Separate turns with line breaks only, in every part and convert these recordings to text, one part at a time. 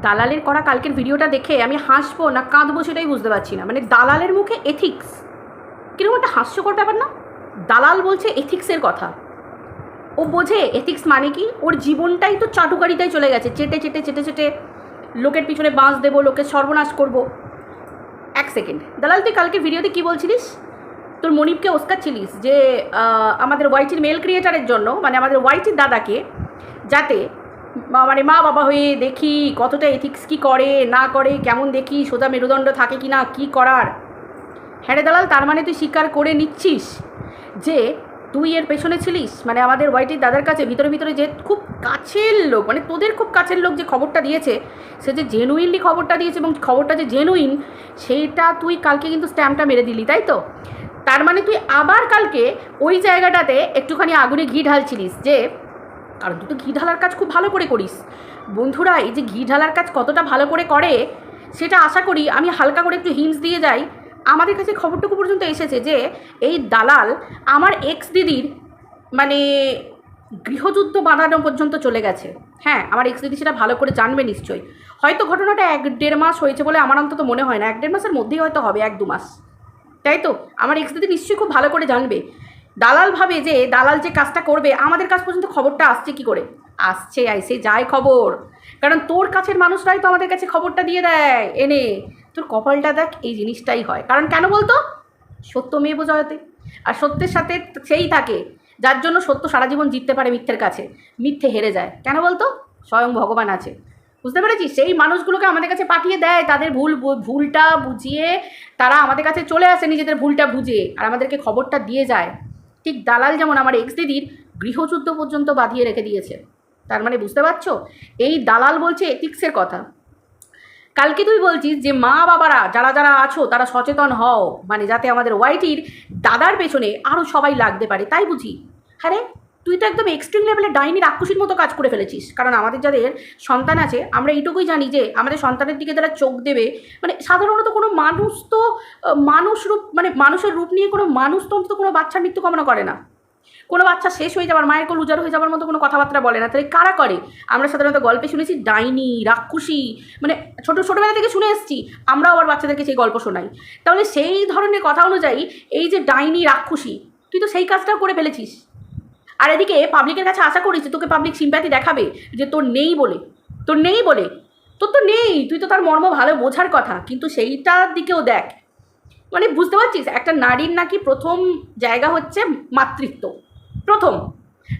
দালালের করা কালকের ভিডিওটা দেখে আমি হাসবো না কাঁদবো সেটাই বুঝতে পারছি না। মানে দালালের মুখে এথিক্স, কিরকম একটা হাস্যকর ব্যাপার না? দালাল বলছে এথিক্সের কথা। ও বোঝে এথিক্স মানে কি? ওর জীবনটাই তো চাটুকারিতায় চলে গেছে, চেটে চেটে চেটে চেটে লোকের পিছনে বাঁশ দেবো, লোকের সর্বনাশ করব। এক সেকেন্ড, দালাল তুই কালকে ভিডিওতে কি বলছিলিস? তোর মনিপকে ওস্কাচ্ছিলিস যে আমাদের ওয়াইটির মেল ক্রিয়েটারের জন্য, মানে আমাদের ওয়াইটির দাদাকে, যাতে মানে মা বাবা হয়ে দেখি কতটা এথিক্স কী করে না করে, কেমন দেখি সোজা মেরুদণ্ড থাকে কি না, কী করার। হ্যাঁ রে দালাল, তার মানে তুই স্বীকার করে নিচ্ছিস যে তুই এর পেছনে ছিলিস? মানে আমাদের ওয়াইটির দাদার কাছে ভিতরে ভিতরে যে খুব কাছের লোক, মানে তোদের খুব কাছের লোক যে খবরটা দিয়েছে, সে যে জেনুইনলি খবরটা দিয়েছে এবং খবরটা যে জেনুইন সেইটা তুই কালকে কিন্তু স্ট্যাম্পটা মেরে দিলি, তাই তো? তার মানে তুই আবার কালকে ওই জায়গাটাতে একটুখানি আগুনে ঘি ঢালছিলিস, যে কারণ তুই তো ঘি ঢালার কাজ খুব ভালো করে করিস। বন্ধুরা, এই যে ঘি ঢালার কাজ কতটা ভালো করে করে সেটা আশা করি আমি হালকা করে একটু হিন্টস দিয়ে যাই। আমাদের কাছে খবরটুকু পর্যন্ত এসেছে যে এই দালাল আমার এক্স দিদির মানে গৃহযুদ্ধ বাঁধানো পর্যন্ত চলে গেছে। হ্যাঁ, আমার এক্স দিদি সেটা ভালো করে জানবে নিশ্চয়ই। হয়তো ঘটনাটা 1-1.5 মাস হয়েছে বলে আমার অন্তত মনে হয় না, 1-1.5 মাসের মধ্যেই হয়তো হবে, 1-2 মাস, তাই তো? আমার এক্স দিদি নিশ্চয়ই খুব ভালো করে জানবে। দালাল ভাবে যে দালাল যে কাজটা করবে, আমাদের কাছ পর্যন্ত খবরটা আসছে কি করে? আসছে, আইসে যায় খবর, কারণ তোর কাছের মানুষরাই তো আমাদের কাছে খবরটা দিয়ে দেয় এনে। তোর কপালটা দেখ, এই জিনিসটাই হয়। কারণ কেন বলতো? সত্য মেয়ে বোঝাতে, আর সত্যের সাথে সেই থাকে যার জন্য সত্য সারা জীবন জিততে পারে মিথ্যের কাছে, মিথ্যে হেরে যায়। কেন বলতো? স্বয়ং ভগবান আছে, বুঝতে পেরেছিস? সেই মানুষগুলোকে আমাদের কাছে পাঠিয়ে দেয়, তাদের ভুলটা বুঝিয়ে তারা আমাদের কাছে চলে আসে নিজেদের ভুলটা বুঝে, আর আমাদেরকে খবরটা দিয়ে যায়। ঠিক দালাল যেমন আমার এক্স দিদির গৃহযুদ্ধ পর্যন্ত বাঁধিয়ে রেখে দিয়েছে। তার মানে বুঝতে পারছো, এই দালাল বলছে এথিক্সের কথা। কালকে তুই বলছিস যে মা বাবারা যারা যারা আছো তারা সচেতন হও, মানে যাতে আমাদের ওয়াইটির দাদার পেছনে আরও সবাই লাগতে পারে, তাই বুঝি? হ্যাঁ রে, তুই তো একদম এক্সট্রিম লেভেলে ডাইনি রাক্ষসীর মতো কাজ করে ফেলেছিস। কারণ আমাদের যাদের সন্তান আছে আমরা এইটুকুই জানি যে আমাদের সন্তানের দিকে যারা চোখ দেবে, মানে সাধারণত কোনো মানুষ তো মানুষ রূপ, মানে মানুষের রূপ নিয়ে কোনো মানুষ তো অন্তত কোনো বাচ্চার মৃত্যু কামনা করে না। কোনো বাচ্চা শেষ হয়ে যাবার, মায়ের কোল উজাড় হয়ে যাবার মতো কোনো কথাবার্তা বলে না। তাহলে কারা করে? আমরা সাধারণত গল্পে শুনেছি ডাইনি রাক্ষসী, মানে ছোটোবেলা থেকে শুনে এসেছি, আমরাও আবার বাচ্চাদেরকে সেই গল্প শোনাই। তাহলে সেই ধরনের কথা অনুযায়ী এই যে ডাইনি রাক্ষসী, তুই তো সেই কাজটাও করে ফেলেছিস। আর এদিকে পাবলিকের কাছে আশা করিস তোকে পাবলিক সিম্প্যাথি দেখাবে, যে তোর নেই বলে, তোর তো নেই, তুই তো তার মর্ম ভালো বোঝার কথা, কিন্তু সেইটার দিকেও দেখ। মানে বুঝতে পারছিস, একটা নারীর নাকি প্রথম জায়গা হচ্ছে মাতৃত্ব, প্রথম।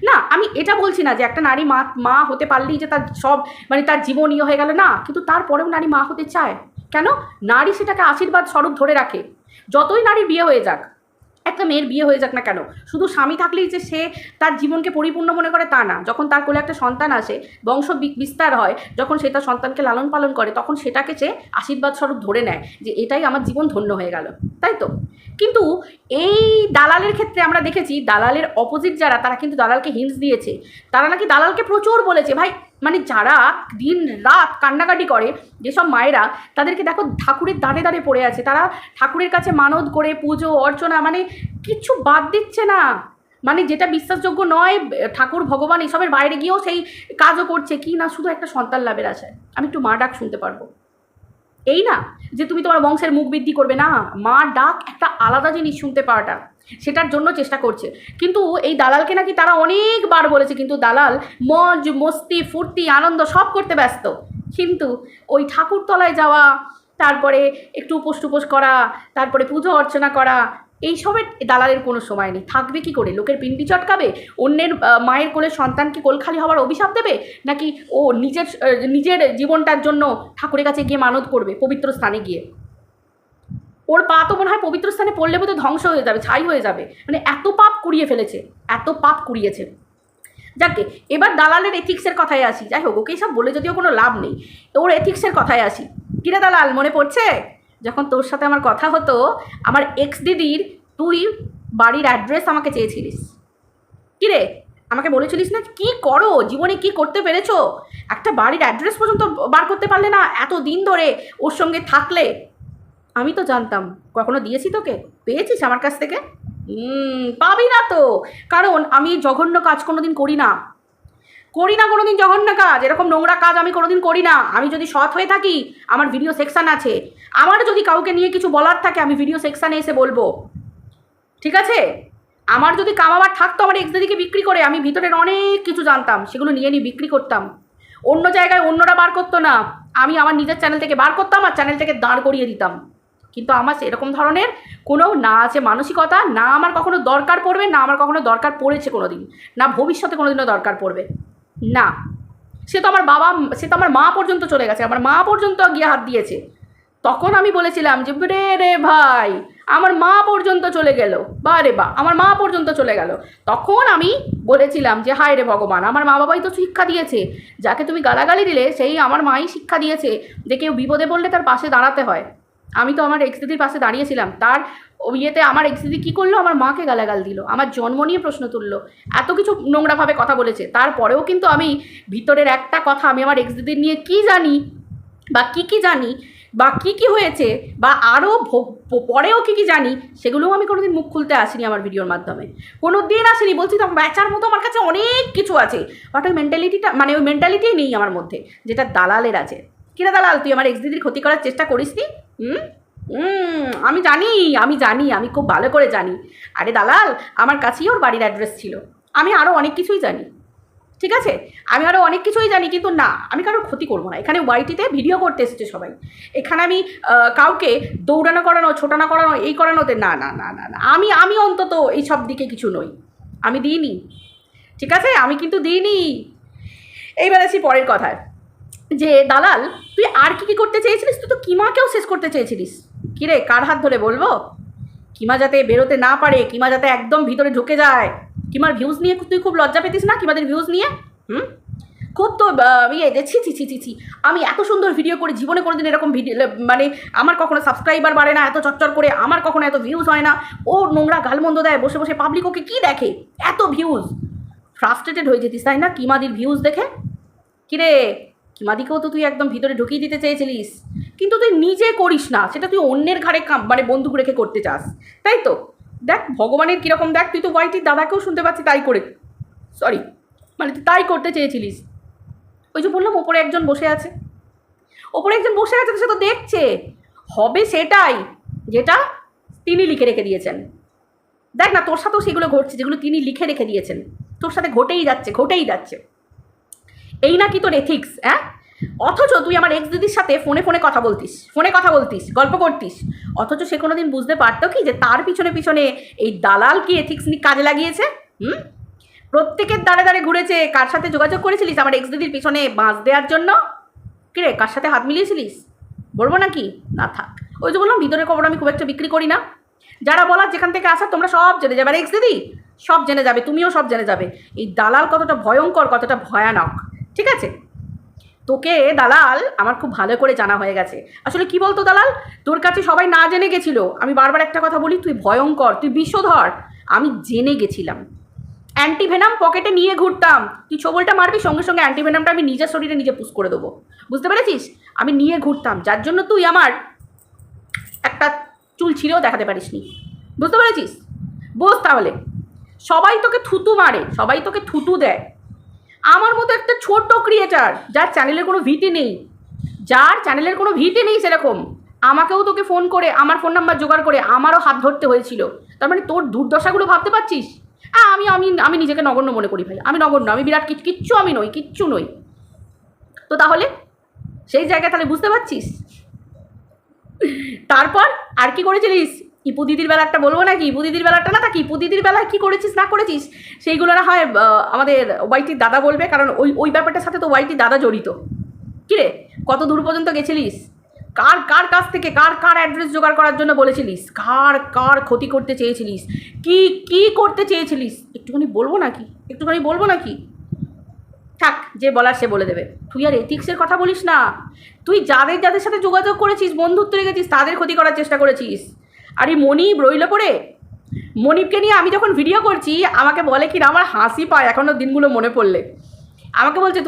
না, আমি এটা বলছি না যে একটা নারী মা হতে পারলেই যে তার সব, মানে তার জীবন ইয়ে হয়ে গেল, না। কিন্তু তারপরেও নারী মা হতে চায় কেন? নারী সেটাকে আশীর্বাদ স্বরূপ ধরে রাখে। যতই নারীর বিয়ে হয়ে যাক, একটা মেয়ের বিয়ে হয়ে যাক না কেন, শুধু স্বামী থাকলেই যে সে তার জীবনকে পরিপূর্ণ মনে করে তা না। যখন তার কোলে একটা সন্তান আসে, বংশ বিস্তার হয়, যখন সে তার সন্তানকে লালন পালন করে, তখন সেটাকে সে আশীর্বাদ স্বরূপ ধরে নেয় যে এটাই আমার জীবন ধন্য হয়ে গেল, তাই তো? কিন্তু এই দালালের ক্ষেত্রে আমরা দেখেছি, দালালের অপোজিট যারা, তারা কিন্তু দালালকে হিন্টস দিয়েছে। তারা নাকি দালালকে প্রচুর বলেছে। ভাই, মানে যারা দিন রাত কান্নাকাটি করে, যেসব মায়েরা, তাদেরকে দেখো ঠাকুরের দাঁড়ে দাঁড়ে পড়ে আছে, তারা ঠাকুরের কাছে মানত করে পুজো অর্চনা, মানে কিচ্ছু বাদ দিচ্ছে না। মানে যেটা বিশ্বাসযোগ্য নয়, ঠাকুর ভগবান এসবের বাইরে গিয়েও সেই কাজও করছে। কি না, শুধু একটা সন্তান লাভের আশায় আমি একটু মা ডাক শুনতে পারবো, এই না যে তুমি তোমার বংশের মুখ বৃদ্ধি করবে, না, মা ডাক একটা আলাদা জিনিস শুনতে পাওয়াটা, সেটার জন্য চেষ্টা করছে। কিন্তু এই দালালকে নাকি তারা অনেকবার বলেছে, কিন্তু দালাল মজ মস্তি ফুর্তি আনন্দ সব করতে ব্যস্ত। কিন্তু ওই ঠাকুরতলায় যাওয়া, তারপরে একটু উপোস টুপোস করা, তারপরে পুজো অর্চনা করা, এইসবের দালালের কোনো সময় নেই। থাকবে কি করে? লোকের পিন্ডি চটকাবে? অন্যের মায়ের কোলে সন্তানকে কোলখালি হওয়ার অভিশাপ দেবে? নাকি ও নিজের জীবনটার জন্য ঠাকুরের কাছে গিয়ে মানত করবে পবিত্র স্থানে গিয়ে? ওর পা তো মনে হয় পবিত্র স্থানে পড়লে বোধহয় ধ্বংস হয়ে যাবে, ছাই হয়ে যাবে। মানে এত পাপ কুড়িয়ে ফেলেছে, এত পাপ কুড়িয়েছে। যাকে এবার দালালের এথিক্সের কথায় আসি। যাই হোক, ওকে সব বলে যদিও কোনো লাভ নেই, ওর এথিক্সের কথায় আসি। কিরে দালাল, মনে পড়ছে যখন তোর সাথে আমার কথা হতো, আমার এক্স দিদির তুই বাড়ির অ্যাড্রেস আমাকে চেয়েছিলিস? কিরে, আমাকে বলেছিলিস না কি করো জীবনে, কি করতে পেরেছো, একটা বাড়ির অ্যাড্রেস পর্যন্ত বার করতে পারলে না এত দিন ধরে ওর সঙ্গে থাকলে? আমি তো জানতাম। কখনো দিয়েছি তোকে? পেয়েছিস আমার কাছ থেকে? পাবি না তো, কারণ আমি জঘন্য কাজ কোনো দিন করি না। করি না কোনোদিন জঘন্য কাজ, এরকম নোংরা কাজ আমি কোনোদিন করি না। আমি যদি সৎ হয়ে থাকি আমার ভিডিও সেকশান আছে, আমার যদি কাউকে নিয়ে কিছু বলার থাকে আমি ভিডিও সেকশানে এসে বলবো, ঠিক আছে? আমার যদি কামাবার থাকতো আমার এক্স দিদিকে বিক্রি করে, আমি ভিতরের অনেক কিছু জানতাম, সেগুলো নিয়ে নিয়ে বিক্রি করতাম। অন্য জায়গায় অন্যরা বার করতো না, আমি আমার নিজের চ্যানেল থেকে বার করতাম আর চ্যানেল থেকে দাঁড় করিয়ে দিতাম। কিন্তু আমার সেরকম ধরনের কোনো না আছে মানসিকতা, না আমার কখনো দরকার পড়বে, না আমার কখনো দরকার পড়েছে কোনো দিন, না ভবিষ্যতে কোনো দিনও দরকার পড়বে না। সে তো আমার বাবা, সে তো আমার মা পর্যন্ত চলে গেছে, আমার মা পর্যন্ত গিয়ে হাত দিয়েছে। তখন আমি বলেছিলাম যে রে ভাই আমার মা পর্যন্ত চলে গেল, বা রে বা আমার মা পর্যন্ত চলে গেল। তখন আমি বলেছিলাম যে হায় রে ভগবান, আমার মা বাবাই তো শিক্ষা দিয়েছে, যাকে তুমি গালাগালি দিলে সেই আমার মাই শিক্ষা দিয়েছে যে কেউ বিপদে পড়লে তার পাশে দাঁড়াতে হয়। আমি তো আমার এক্স দিদির পাশে দাঁড়িয়েছিলাম, তার ইয়েতে আমার এক্স দিদি কী করলো, আমার মাকে গালাগাল দিল, আমার জন্ম নিয়ে প্রশ্ন তুললো, এত কিছু নোংরাভাবে কথা বলেছে। তারপরেও কিন্তু আমি ভিতরের একটা কথা, আমি আমার এক্স দিদির নিয়ে কী জানি বা কী জানি বা কী হয়েছে বা আরও পরেও কী জানি, সেগুলোও আমি কোনোদিন মুখ খুলতে আসিনি আমার ভিডিওর মাধ্যমে, কোনো দিন আসিনি। বলছি তো বেচার মতো আমার কাছে অনেক কিছু আছে, বাট ওই মেন্টালিটিটা মানে ওই মেন্টালিটিই নেই আমার মধ্যে, যেটা দালালের আছে। কিরা দালাল, তুই আমার এক্স দিদির ক্ষতি করার চেষ্টা করিস নি? আমি জানি, আমি খুব ভালো করে জানি। আরে দালাল, আমার কাছেই ওর বাড়ির অ্যাড্রেস ছিল, আমি আরও অনেক কিছুই জানি, ঠিক আছে? আমি আরও অনেক কিছুই জানি, কিন্তু না, আমি কারোর ক্ষতি করবো না। এখানে ওয়াইটিতে ভিডিও করতে এসেছে সবাই, এখানে আমি কাউকে দৌড়ানো করানো, ছোটানো করানো, এই করানোতে না না না না না, আমি অন্তত এই সব দিকে কিছু নই, আমি দিইনি, ঠিক আছে? আমি কিন্তু দিইনি। এইবার আসি পরের কথায়, যে দালাল তুই আর কী করতে চেয়েছিলিস? তুই তো কিমাকেও শেষ করতে চেয়েছিলিস। কিরে, কার হাত ধরে বলবো? কিমা যাতে বেরোতে না পারে, কিমা যাতে একদম ভিতরে ঢুকে যায়। কিমার ভিউজ নিয়ে তুই খুব লজ্জা পেতিস না? কিমাদের ভিউজ নিয়ে খুব তো ইয়ে ছি ছি ছি ছি ছি, আমি এত সুন্দর ভিডিও করি, জীবনে কোনোদিন এরকম ভিডিও মানে আমার কখনো সাবস্ক্রাইবার বাড়ে না এত চচ্চর করে, আমার কখনো এত ভিউজ হয় না। ও নোংরা গালমন্দ দেয় বসে বসে, পাবলিক ওকে কী দেখে, এত ভিউজ, ফ্রাস্ট্রেটেড হয়ে যেতিস তাই না কিমাদির ভিউজ দেখে? কিরে, কিমাদিকেও তো তুই একদম ভিতরে ঢুকিয়ে দিতে চেয়েছিলিস, কিন্তু তুই নিজে করিস না, সেটা তুই অন্যের ঘাড়ে মানে বন্দুক রেখে করতে চাস, তাই তো? দেখ ভগবানের কীরকম, দেখ তুই তো ওয়াইটির দাদাকেও শুনতে পাচ্ছি তাই করে, সরি মানে তুই তাই করতে চেয়েছিলিস। ওই যে বললাম ওপরে একজন বসে আছে, সে তো দেখছে, হবে সেটাই যেটা তিনি লিখে রেখে দিয়েছেন। দেখ না, তোর সাথেও সেগুলো ঘটছে যেগুলো তিনি লিখে রেখে দিয়েছেন, তোর সাথে ঘটেই যাচ্ছে। এই নাকি তোর এথিক্স? হ্যাঁ, অথচ তুই আমার এক্স দিদির সাথে ফোনে কথা বলতিস, গল্প করতিস, অথচ সে কোনো দিন বুঝতে পারতো কি যে তার পিছনে এই দালাল কি এথিক্স নিয়ে কাজে লাগিয়েছে? প্রত্যেকের দাঁড়ে ঘুরেছে। কার সাথে যোগাযোগ করেছিলিস আমার এক্স দিদির পিছনে বাঁশ দেওয়ার জন্য? কিরে, কার সাথে হাত মিলিয়েছিলিস? বলবো নাকি? না থাক। ওই যে বললাম ভিতরের খবর আমি খুব একটা বিক্রি করি না। যারা বলার যেখান থেকে আসার তোমরা সব জেনে যাবে, আর এক্স দিদি সব জেনে যাবে, তুমিও সব জেনে যাবে এই দালাল কতটা ভয়ঙ্কর, কতটা ভয়ানক, ঠিক আছে? তোকে দালাল আমার খুব ভালো করে জানা হয়ে গেছে। আসলে কি বলতো দালাল, তোর কাছে সবাই না জেনে গেছিলো। আমি বারবার একটা কথা বলি, তুই ভয়ঙ্কর, তুই বিষধর। আমি জেনে গেছিলাম, অ্যান্টিভেনাম পকেটে নিয়ে ঘুরতাম। তুই ছোবলটা মারবি, সঙ্গে সঙ্গে অ্যান্টিভেনামটা আমি নিজের শরীরে নিজে পুশ করে দেবো, বুঝতে পেরেছিস? আমি নিয়ে ঘুরতাম, যার জন্য তুই আমার একটা চুল ছিঁড়েও দেখাতে পারিসনি, বুঝতে পেরেছিস? বোঝ তাহলে। সবাই তোকে থুতু মারে, সবাই তোকে থুতু দেয়। আমার মতো একটা ছোট্ট ক্রিয়েটার যার চ্যানেলের কোনো ভিটি নেই, সেরকম আমাকেও তোকে ফোন করে আমার ফোন নাম্বার জোগাড় করে আমারও হাত ধরতে হয়েছিল। তার মানে তোর দুর্দশাগুলো ভাবতে পারছিস? আমি নিজেকে নগণ্য মনে করি ভাই, আমি নগণ্য, আমি বিরাট কিচ্ছু নই। তো তাহলে সেই জায়গায় তাহলে বুঝতে পারছিস? তারপর আর কি করেছিলিস? ইপু দিদির বেলাটা বলবো নাকি? ইপু দিদির বেলাটা না থাকি, ইপু দিদির বেলায় কী করেছিস না করেছিস সেইগুলো না হয় আমাদের ওয়াইটির দাদা বলবে, কারণ ওই ব্যাপারটার সাথে তো ওয়াইটির দাদা জড়িত। কিরে, কত দূর পর্যন্ত গেছিলিস? কার কাছ থেকে কার অ্যাড্রেস জোগাড় করার জন্য বলেছিলিস? কার ক্ষতি করতে চেয়েছিলিস? কি করতে চেয়েছিলিস? একটুখানি বলবো নাকি? থাক, যে বলার সে বলে দেবে। তুই আর এথিক্সের কথা বলিস না। তুই যাদের সাথে যোগাযোগ করেছিস, বন্ধুত্ব রেখেছিস, তাদের ক্ষতি করার চেষ্টা করেছিস। আর এই মনিব রইল পড়ে, মনিবকে নিয়ে আমি যখন ভিডিও করছি আমাকে বলে কি না, আমার হাসি পায় এখনও দিনগুলো মনে পড়লে। আমাকে বলছে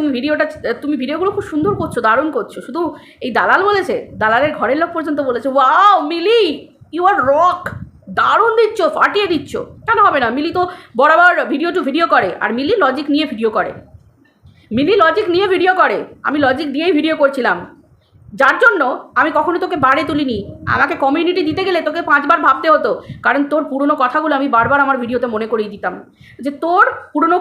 তুমি ভিডিওগুলো খুব সুন্দর করছো, দারুণ করছো। শুধু এই দালাল বলেছে, দালালের ঘরের লোক পর্যন্ত বলেছে, wow Mili, you are rock, দারুণ দিচ্ছ, ফাটিয়ে দিচ্ছ। কেন হবে না? মিলি তো বরাবর ভিডিও টু ভিডিও করে, আর মিলি লজিক নিয়ে ভিডিও করে। মিলি লজিক নিয়ে ভিডিও করে, আমি লজিক দিয়েই ভিডিও করছিলাম, যার জন্য আমি কখনো তোকে বারে তুলিনি। আমাকে কমিউনিটি দিতে গেলে তোকে 5 বার ভাবতে হতো, কারণ তোর পুরনো কথাগুলো আমি বারবার আমার ভিডিওতে মনে করিয়ে দিতাম যে তোর পুরনো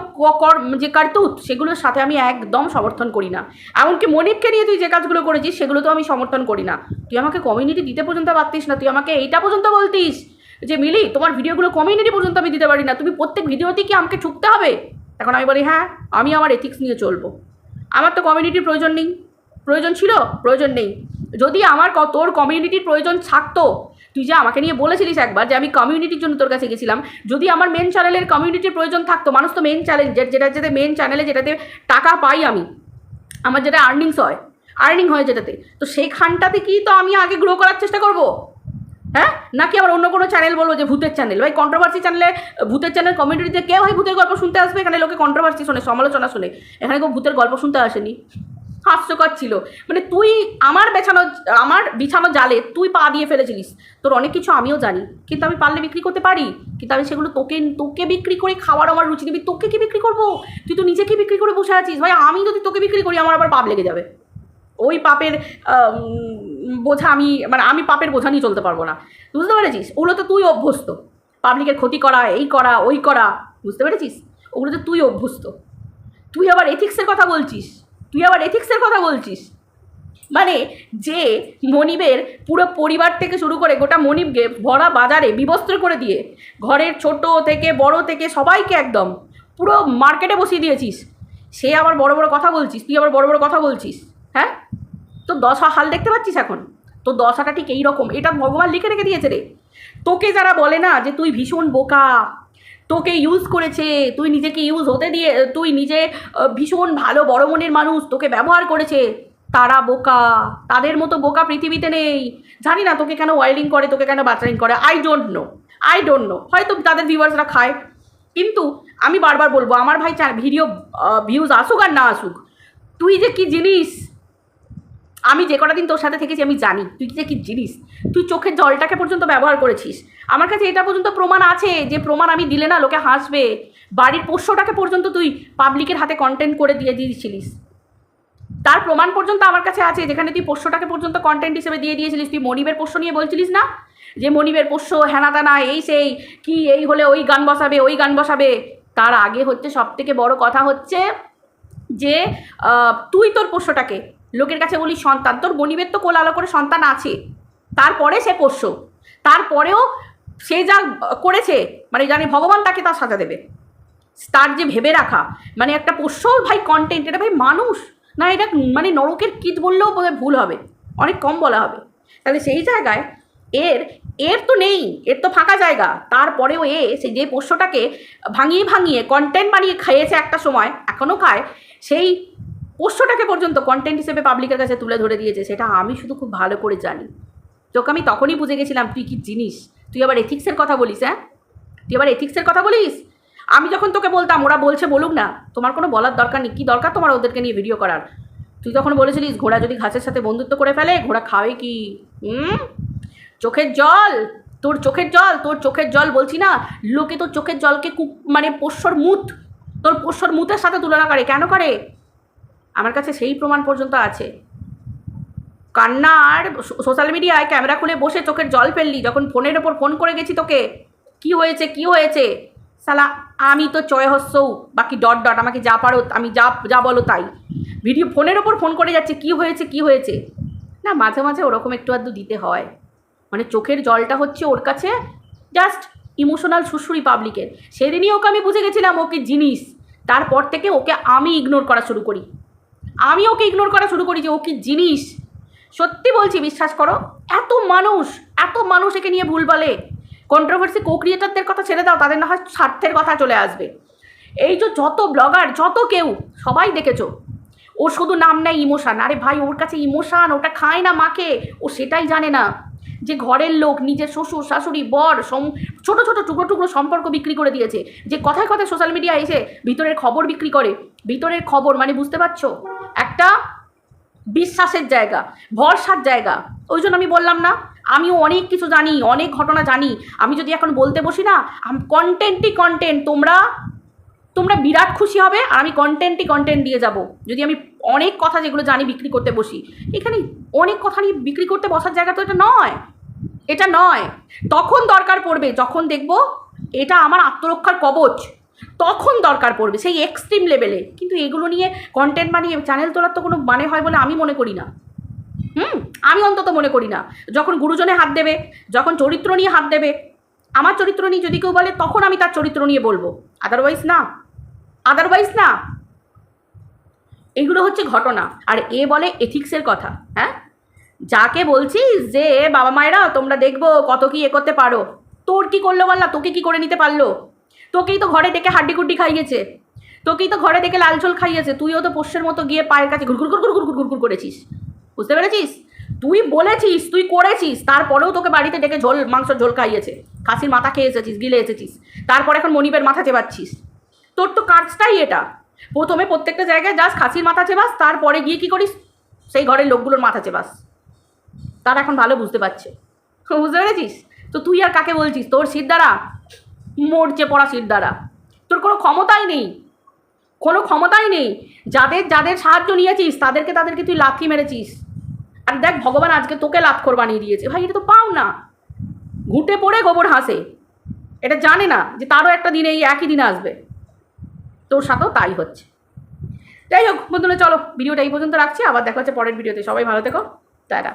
যে কার্তুত সেগুলোর সাথে আমি একদম সমর্থন করি না। এমনকি মনিবকে নিয়ে তুই যে কাজগুলো করেছিস সেগুলো তো আমি সমর্থন করি না। তুই আমাকে কমিউনিটি দিতে পর্যন্ত পারতিস না, তুই আমাকে এইটা পর্যন্ত বলতিস যে মিলি তোমার ভিডিওগুলো কমিউনিটি পর্যন্ত আমি দিতে পারি না, তুমি প্রত্যেক ভিডিওতেই কি আমাকে ঠুকতে হবে? এখন আমি বলি হ্যাঁ, আমি আমার এথিক্স নিয়ে চলবো, আমার তো কমিউনিটির প্রয়োজন নেই। প্রয়োজন ছিল? প্রয়োজন নেই। যদি আমার তোর কমিউনিটির প্রয়োজন থাকতো, তুই যে আমাকে নিয়ে বলেছিলিস একবার যে আমি কমিউনিটির জন্য তোর কাছে গেছিলাম, যদি আমার মেন চ্যানেলের কমিউনিটির প্রয়োজন থাকতো, মানুষ তো মেন চ্যানেল যেটাতে মেন চ্যানেলে যেটাতে টাকা পাই আমি, আমার যেটা আর্নিং হয় যেটাতে, তো সেইখানটাতে কি তো আমি আগে গ্রো করার চেষ্টা করবো? হ্যাঁ, নাকি আবার অন্য কোনো চ্যানেল বলবো যে ভূতের চ্যানেল? ভাই কন্ট্রোভার্সি চ্যানেলে, ভূতের চ্যানেল কমিউনিটিতে কেউ ভাই ভূতের গল্প শুনতে আসবে? এখানে লোকে কন্ট্রোভার্সি শোনে, সমালোচনা শোনে, এখানে কেউ ভূতের গল্প শুনতে আসেনি। হাস্যকর ছিল, মানে তুই আমার বিছানো জালে তুই পা দিয়ে ফেলেছিলিস, তোর অনেক কিছু আমিও জানি, কিন্তু আমি পারলে বিক্রি করতে পারি, কিন্তু আমি সেগুলো তোকে বিক্রি করে খাওয়ার আমার রুচি নেবি। তোকে কি বিক্রি করবো? তুই তো নিজেকে বিক্রি করে বসে আছিস ভাই। আমি যদি তোকে বিক্রি করি আমার আবার পাপ লেগে যাবে, ওই পাপের বোঝা আমি পাপের বোঝা নিয়ে চলতে পারবো না, বুঝতে পেরেছিস? ওগুলো তো তুই অভ্যস্ত, পাবলিকের ক্ষতি করা, এই করা ওই করা, বুঝতে পেরেছিস? ওগুলো তো তুই অভ্যস্ত। তুই আবার এথিক্সের কথা বলছিস, মানে যে মনিবের পুরো পরিবার থেকে শুরু করে গোটা মনিবকে ভরা বাজারে বিবস্ত্র করে দিয়ে, ঘরের ছোট থেকে বড় থেকে সবাইকে একদম পুরো মার্কেটে বসিয়ে দিয়েছিস, সে আবার বড় বড় কথা বলছিস, তুই আবার বড় বড় কথা বলছিস। হ্যাঁ, তোর দশা হাল দেখতে পাচ্ছিস এখন? তোর দশাটা ঠিক এইরকম, এটা ভগবান লিখে রেখে দিয়েছে রে। তোকে যারা বলে না যে তুই ভীষণ বোকা, তোকে ইউজ করেছে, তুই নিজেকে ইউজ হতে দিয়ে, তুই নিজে ভীষণ ভালো বড় মনের মানুষ, তোকে ব্যবহার করেছে, তারা বোকা। তাদের মতো বোকা পৃথিবীতে নেই। জানি না তোকে কেন ওয়াইলিং করে, তোকে কেন বাচারিং করে, আই ডোন্ট নো, হয়তো তাদের ভিউয়ার্সরা খায়, কিন্তু আমি বারবার বলবো আমার ভাই ভিডিও ভিউজ আসুক আর না আসুক, তুই যে কি জিনিস, আমি যে কটা দিন তোর সাথে থেকেছি আমি জানি তুই যে কি জিনিস। তুই চোখের জলটাকে পর্যন্ত ব্যবহার করেছিস, আমার কাছে এটা পর্যন্ত প্রমাণ আছে, যে প্রমাণ আমি দিলে না লোকে হাসবে। বাড়ির পোষ্যটাকে পর্যন্ত তুই পাবলিকের হাতে কন্টেন্ট করে দিয়ে দিয়েছিলিস, তার প্রমাণ পর্যন্ত আমার কাছে আছে, যেখানে তুই পোষ্যটাকে পর্যন্ত কন্টেন্ট হিসেবে দিয়ে দিয়েছিলিস। তুই মনিবের পোষ্য নিয়ে বলছিলিস না যে মনিবের পোষ্য হেনা তেনা এই সেই কি, এই হলে ওই গান বসাবে। তার আগে হচ্ছে সবথেকে বড় কথা হচ্ছে যে তুই তোর পোষ্যটাকে লোকের কাছে বলিস সন্তান, তোর মনিবের তো কোল আলো করে সন্তান আছে, তারপরে সে পোষ্য, তারপরেও সে যা করেছে মানে জানি ভগবান তাকে তার সাজা দেবে। তার যে ভেবে রাখা, মানে একটা পোষ্য ভাই কন্টেন্ট, এটা ভাই মানুষ না, এটা মানে নরকের কীট বললেও বোধহয় ভুল হবে, অনেক কম বলা হবে। তাহলে সেই জায়গায় এর তো নেই, এর তো ফাঁকা জায়গা, তারপরেও সে যে পোষ্যটাকে ভাঙিয়ে কন্টেন্ট বানিয়ে খেয়েছে একটা সময়, এখনও খায়, সেই পোষ্যটাকে পর্যন্ত কন্টেন্ট হিসেবে পাবলিকের কাছে তুলে ধরে দিয়েছে। সেটা আমি শুধু খুব ভালো করে জানি, তোকে আমি তখনই বুঝে গেছিলাম তুই কি জিনিস। তুই আবার এথিক্সের কথা বলিস? হ্যাঁ, তুই আবার এথিক্সের কথা বলিস? আমি যখন তোকে বলতাম ওরা বলছে বলুক না, তোমার কোনো বলার দরকার নেই, কী দরকার তোমার ওদেরকে নিয়ে ভিডিও করার? তুই তখন বলেছিলিস ঘোড়া যদি ঘাসের সাথে বন্ধুত্ব করে ফেলে ঘোড়া খাবে কি? চোখের জল, তোর চোখের জল বলছি না, লোকে তোর চোখের জলকে মানে তোর পোষ্যর মুতের সাথে তুলনা করে। কেন করে? আমার কাছে সেই প্রমাণ পর্যন্ত আছে। কান্না আর সোশ্যাল মিডিয়ায় ক্যামেরা খুলে বসে চোখের জল ফেললি, যখন ফোনের ওপর ফোন করে গেছি তোকে, কি হয়েছে সালা, আমি তো চয় হস্যও বাকি ডট আমাকে যা পারো আমি যা বলো তাই, ভিডিও ফোনের ওপর ফোন করে যাচ্ছে কি হয়েছে না, মাঝে মাঝে ওরকম একটু আধটু দিতে হয়। মানে চোখের জলটা হচ্ছে ওর কাছে জাস্ট ইমোশনাল সুশ্রুই পাবলিকের। সেদিনই ওকে আমি বুঝে গেছিলাম ওকে জিনিস, তারপর থেকে ওকে আমি ইগনোর করা শুরু করি, যে ও কি জিনিস। সত্যি বলছি, বিশ্বাস করো, এত মানুষ একে নিয়ে ভুল বলে। কন্ট্রোভার্সি ক্রিয়েটারদের কথা ছেড়ে দাও, তাদের না হয় স্বার্থের কথা চলে আসবে। এই যে যত ব্লগার যত কেউ সবাই দেখেছো, ও শুধু নাম নেয় ইমোশান। আরে ভাই, ওর কাছে ইমোশান ওটা খায় না মাকে, ও সেটাই জানে না যে ঘরের লোক, নিজের শ্বশুর শাশুড়ি বর ছোট ছোট টুকরো সম্পর্ক বিক্রি করে দিয়েছে, যে কথায় সোশ্যাল মিডিয়া এসে ভিতরের খবর বিক্রি করে। ভিতরের খবর মানে বুঝতে পারছো, একটা বিশ্বাসের জায়গা, ভরসার জায়গা। ওই জন্য আমি বললাম না, আমিও অনেক কিছু জানি, অনেক ঘটনা জানি। আমি যদি এখন বলতে বসি না, কন্টেন্টই কন্টেন্ট। তোমরা তোমরা বিরাট খুশি হবে, আর আমি কন্টেন্ট দিয়ে যাব। যদি আমি অনেক কথা যেগুলো জানি বিক্রি করতে বসি, এখানে অনেক কথা নিয়ে বিক্রি করতে বসার জায়গা তো এটা নয়, এটা নয়। তখন দরকার পড়বে যখন দেখব এটা আমার আত্মরক্ষার কবচ, তখন দরকার পড়বে সেই এক্সট্রিম লেভেলে। কিন্তু এগুলো নিয়ে কন্টেন্ট বানিয়ে চ্যানেল তোলার তো কোনো মানে হয় বলে আমি মনে করি না। আমি অন্তত মনে করি না। যখন গুরুজনে হাত দেবে, যখন চরিত্র নিয়ে হাত দেবে, আমার চরিত্র নিয়ে যদি কেউ বলে তখন আমি তার চরিত্র নিয়ে বলবো, আদারওয়াইজ না। এগুলো হচ্ছে ঘটনা। আর এ বলে এথিক্সের কথা। হ্যাঁ, যাকে বলছিস যে বাবা মায়েরা তোমরা দেখবো কত কি এ করতে পারো, তোর কি করলো বল না? তোকে কি করে নিতে পারলো? তোকেই তো ঘরে ডেকে হাড্ডি কুড্ডি খাইয়েছে, তোকেই তো ঘরে ডেকে লাল ঝোল খাইয়েছে, তুইও তো পোষ্যের মতো গিয়ে পায়ের কাছে ঘুরঘুর করেছিস। বুঝতে পেরেছিস? তুই বলেছিস, তুই করেছিস, তারপরেও তোকে বাড়িতে ডেকে মাংসর ঝোল খাইয়েছে, খাসির মাথা খেয়ে এসেছিস, গিলে এসেছিস, তারপর এখন মনিবের মাথা চেবাচ্ছিস। তোর তো কাজটাই এটা। প্রথমে প্রত্যেকটা জায়গায় যাস, খাসির মাথা চেবাস, তারপরে গিয়ে কি করিস? সেই ঘরের লোকগুলোর মাথা চেবাস। তারা এখন ভালো বুঝতে পারছে। বুঝতে পেরেছিস? তো তুই আর কাকে বলছিস? তোর সিদ্ধারা মরচে পড়া সিদ্ধারা, তোর কোনো ক্ষমতাই নেই। যাদের সাহায্য নিয়েছিস তাদেরকে তুই লাথি মেরেছিস। আর দেখ, ভগবান আজকে তোকে লাথখোর বানিয়ে দিয়েছে। ভাই, এটা তো পাও না। ঘুঁটে পড়ে গোবর হাসে, এটা জানে না যে তারও একটা দিন এই একই দিন আসবে। তোর সাথেও তাই হচ্ছে। যাই হোক বন্ধুরা, চলো ভিডিওটা এই পর্যন্ত রাখছি, আবার দেখা হচ্ছে পরের ভিডিওতে। সবাই ভালো থেকো, টাটা।